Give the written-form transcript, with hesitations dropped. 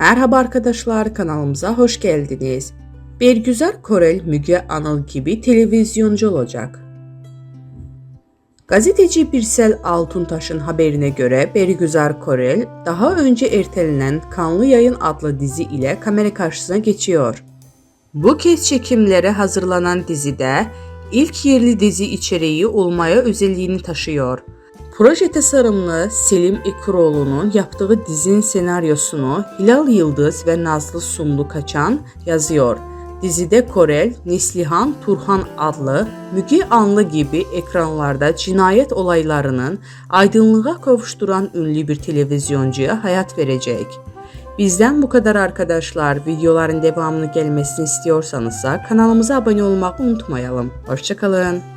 Merhaba arkadaşlar, kanalımıza hoş geldiniz. Bergüzar Korel Müge Anıl gibi televizyoncu olacak. Gazeteci Birsel Altuntaş'ın haberine göre Bergüzar Korel daha önce ertelenen Kanlı Yayın adlı dizi ile kamera karşısına geçiyor. Bu kez çekimlere hazırlanan dizide ilk yerli dizi içeriği olmaya özelliğini taşıyor. Proje tasarımlı Selim İkiroğlu'nun yaptığı dizinin senaryosunu Hilal Yıldız ve Nazlı Sumlu Kaçan yazıyor. Dizide Korel, Neslihan Turhan adlı Müge Anlı gibi ekranlarda cinayet olaylarının aydınlığa kavuşturan ünlü bir televizyoncuya hayat verecek. Bizden bu kadar arkadaşlar. Videoların devamını gelmesini istiyorsanız kanalımıza abone olmayı unutmayalım. Hoşça kalın.